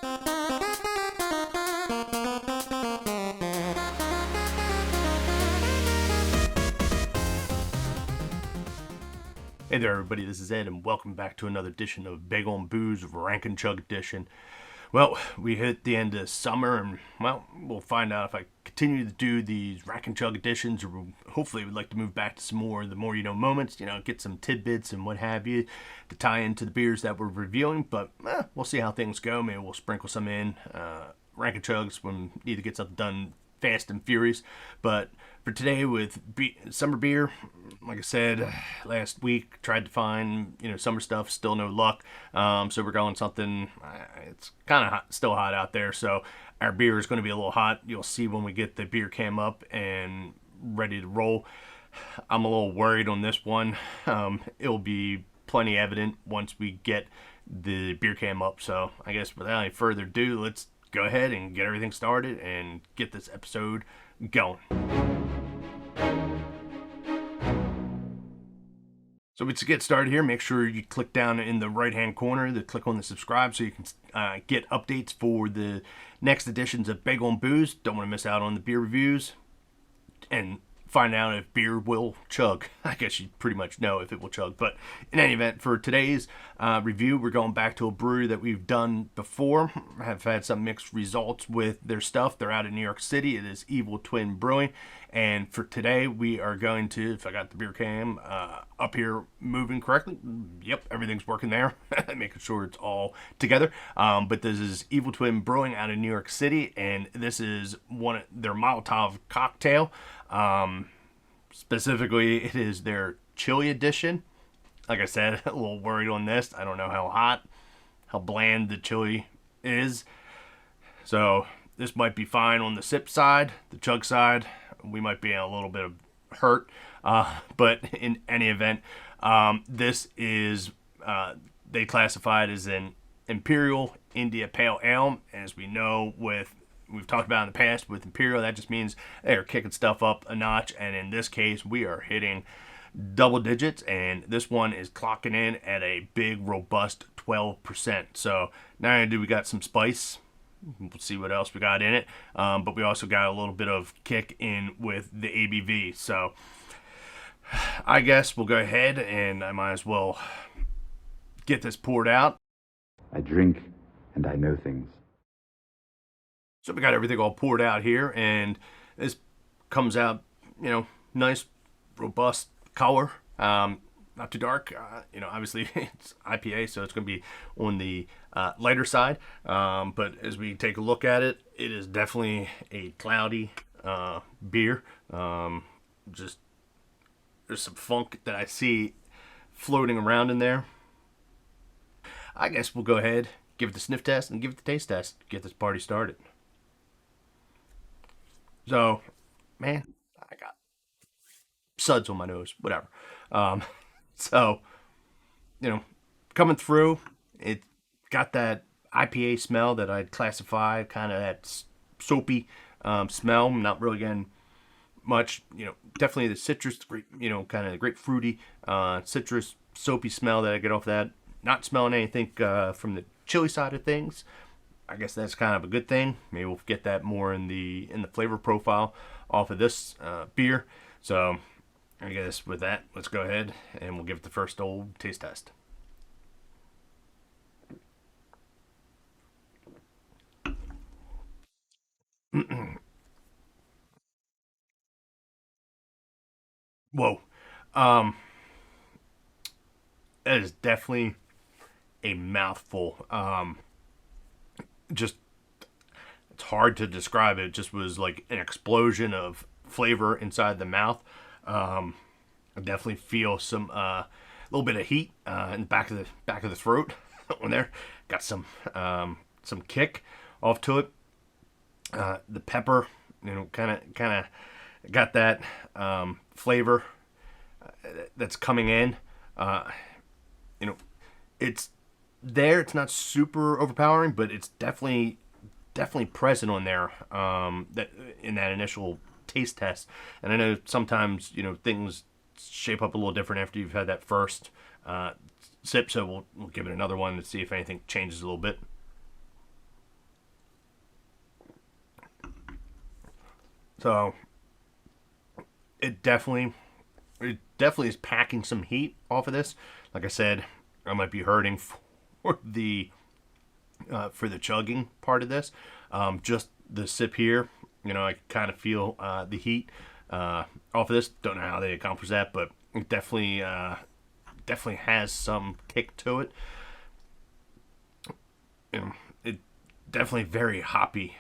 Hey there everybody, this is Ed and welcome back to another edition of Bagel and Booze Rank Chug edition. Well, we hit the end of summer and, well, we'll find out if I continue to do these Rank Chug editions, or hopefully we'd like to move back to some more the more you know moments, get some tidbits and what have you to tie into the beers that we're reviewing, but we'll see how things go. Maybe we'll sprinkle some in, Rank Chugs when we need to get something done fast and furious. But for today with summer beer, like I said last week, tried to find summer stuff, still no luck. So we're going something, it's kind of still hot out there, so our beer is going to be a little hot. You'll see when we get the beer cam up and ready to roll. I'm a little worried on this one. It'll be plenty evident once we get the beer cam up, so I guess without any further ado, let's go ahead and get everything started and get this episode going. So to get started here, make sure you click down in the right hand corner to click on the subscribe so you can get updates for the next editions of Bagel and Booze. Don't want to miss out on the beer reviews and find out if beer will chug. I guess you pretty much know if it will chug. But in any event, for today's review, we're going back to a brewery that we've done before. Have had some mixed results with their stuff. They're out in New York City. It is Evil Twin Brewing. And for today, we are going to, if I got the beer cam up here moving correctly, yep, everything's working there, making sure it's all together. But this is Evil Twin Brewing out in New York City, and this is their Molotov Cocktail. Specifically, it is their chili edition. Like I said, a little worried on this. I don't know how bland the chili is. So this might be fine on the sip side, the chug side. We might be in a little bit of hurt. But in any event, this is, they classify it as an Imperial India Pale Ale. As we know, we've talked about in the past with Imperial, that just means they're kicking stuff up a notch. And in this case, we are hitting double digits. And this one is clocking in at a big, robust 12%. So not only do we got some spice, we'll see what else we got in it, but we also got a little bit of kick in with the ABV. So I guess we'll go ahead and I might as well get this poured out. I drink and I know things. So we got everything all poured out here, and this comes out, nice, robust color. Not too dark. Obviously it's IPA, so it's going to be on the lighter side. But as we take a look at it, it is definitely a cloudy beer. Just there's some funk that I see floating around in there. I guess we'll go ahead, give it the sniff test and give it the taste test. Get this party started. So, man, I got suds on my nose. Whatever. So, coming through, it got that IPA smell that I'd classify, kind of that soapy smell. I'm not really getting much, definitely the citrus, kind of grapefruity, citrus, soapy smell that I get off that. Not smelling anything from the chili side of things. I guess that's kind of a good thing. Maybe we'll get that more in the flavor profile off of this beer. So I guess with that, let's go ahead and we'll give it the first old taste test. Whoa. That is definitely a mouthful. Just, it's hard to describe. It just was like an explosion of flavor inside the mouth. I definitely feel some little bit of heat in the back of the throat on there. Got some kick off to it. The pepper, kind of got that flavor that's coming in. It's there. It's not super overpowering, but it's definitely present on there. That in that initial taste test, and I know sometimes things shape up a little different after you've had that first sip. So we'll give it another one to see if anything changes a little bit. So it definitely is packing some heat off of this. Like I said, I might be hurting for the chugging part of this. Just the sip here, I kind of feel the heat off of this. Don't know how they accomplish that, but it definitely has some kick to it. It definitely very hoppy.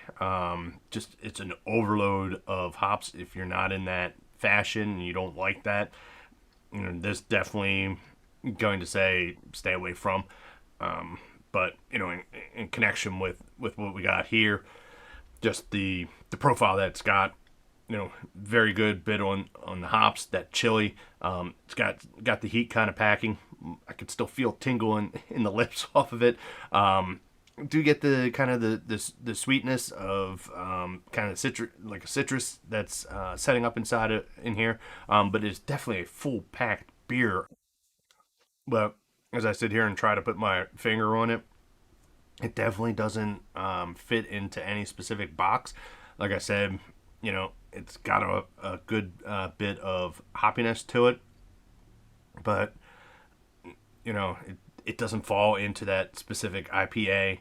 Just it's an overload of hops. If you're not in that fashion and you don't like that, this definitely going to say stay away from. But in connection with what we got here, just the profile that it's got, very good bit on the hops. That chili, it's got the heat kind of packing. I could still feel tingle in the lips off of it. Do get the kind of the sweetness of kind of citrus, like a citrus that's setting up in here. But it's definitely a full packed beer. But as I sit here and try to put my finger on it, it definitely doesn't fit into any specific box. Like I said, it's got a good bit of hoppiness to it, but it doesn't fall into that specific IPA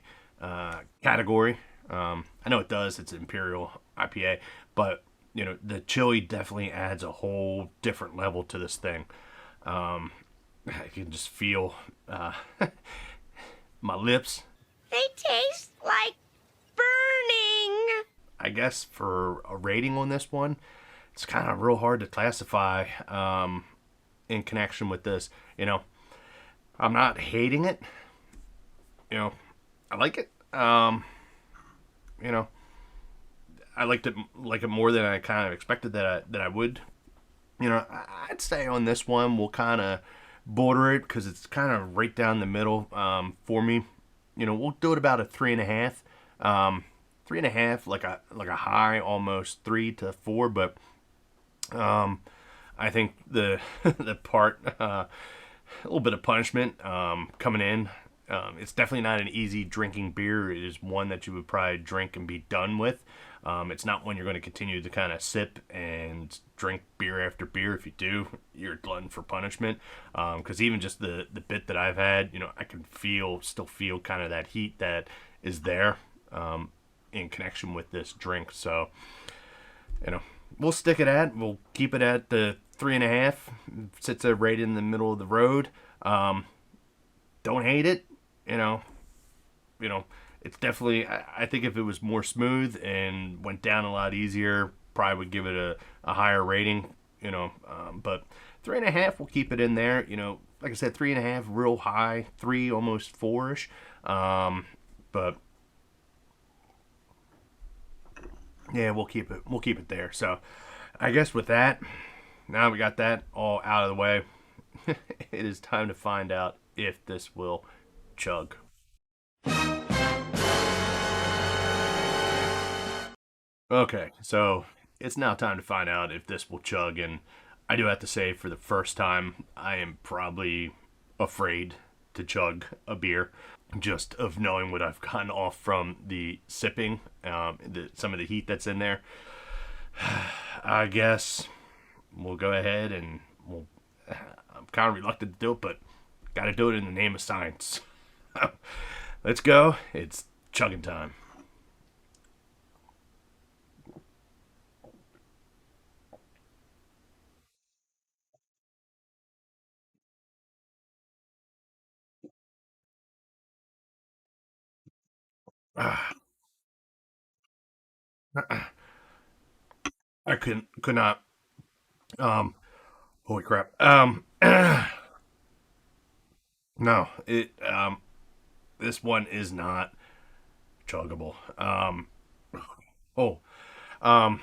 category. I know it does. It's Imperial IPA, but the chili definitely adds a whole different level to this thing. I can just feel my lips. They taste like burning. I guess for a rating on this one, it's kind of real hard to classify in connection with this. I'm not hating it. I like it. You know, I like it more than I kind of expected that I would. I'd say on this one we'll kind of border it because it's kind of right down the middle for me. We'll do it about a 3.5. 3.5, like a high, almost 3 to 4, but I think the the part a little bit of punishment coming in. It's definitely not an easy drinking beer. It is one that you would probably drink and be done with. It's not one you're going to continue to kind of sip and drink beer after beer. If you do, you're a glutton for punishment. Because even just the bit that I've had, I can still feel kind of that heat that is there in connection with this drink. So, we'll stick it at. We'll keep it at the 3.5. Sits there right in the middle of the road. Don't hate it. It's definitely. I think if it was more smooth and went down a lot easier, probably would give it a higher rating. But 3.5, we'll keep it in there. Like I said, 3.5, real high, 3, almost 4ish. But yeah, we'll keep it. We'll keep it there. So, I guess with that, now we got that all out of the way. It is time to find out if this will chug. Okay, so it's now time to find out if this will chug, and I do have to say, for the first time, I am probably afraid to chug a beer, just of knowing what I've gotten off from the sipping, some of the heat that's in there. I guess we'll go ahead and I'm kind of reluctant to do it, but got to do it in the name of science. Let's go. It's chugging time. Ah, I could not. Um, Holy crap. No, this one is not chuggable. Oh, um,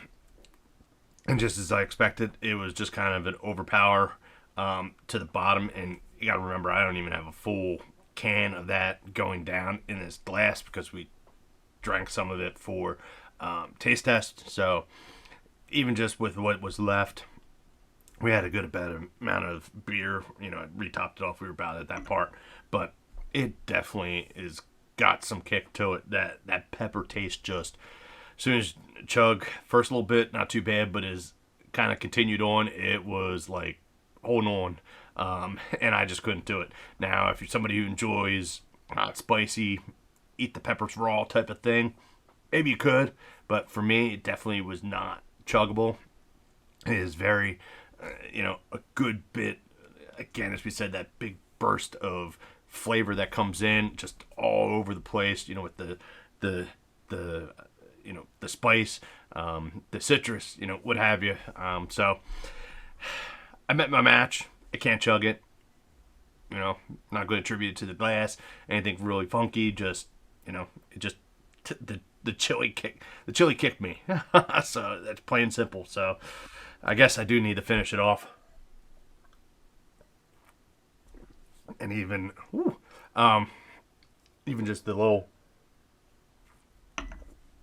and just as I expected, it was just kind of an overpower to the bottom. And you got to remember, I don't even have a full can of that going down in this glass because we drank some of it for taste test. So even just with what was left, we had a good amount of beer. I retopped it off. We were about at that part, but it definitely is got some kick to it. That pepper taste just soon as Chug, first little bit, not too bad, but as kind of continued on, it was like holding on. And I just couldn't do it. Now, if you're somebody who enjoys hot, spicy, eat the peppers raw type of thing, maybe you could, but for me, it definitely was not chuggable. It is very, a good bit, again, as we said, that big burst of flavor that comes in just all over the place, with the the spice, the citrus, what have you. So I met my match. I can't chug it. Not going to attribute it to the glass, anything really funky. Just, it just the chili kick. The chili kicked me. So that's plain and simple. So I guess I do need to finish it off. And even just the little,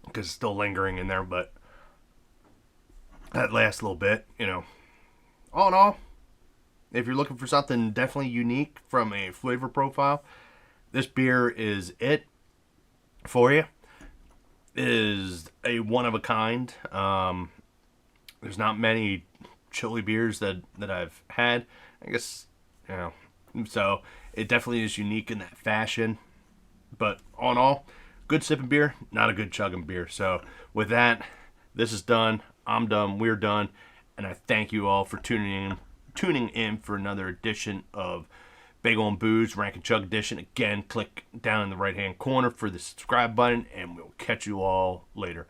because it's still lingering in there, but that last little bit, all in all, if you're looking for something definitely unique from a flavor profile, this beer is it for you. It is a one of a kind. There's not many chili beers that I've had. I guess, so it definitely is unique in that fashion. But all in all, good sipping beer, not a good chugging beer. So with that, this is done. I'm done. We're done. And I thank you all for tuning in for another edition of Bagel and Booze Rank Chug edition. Again, click down in the right hand corner for the subscribe button, and we'll catch you all later.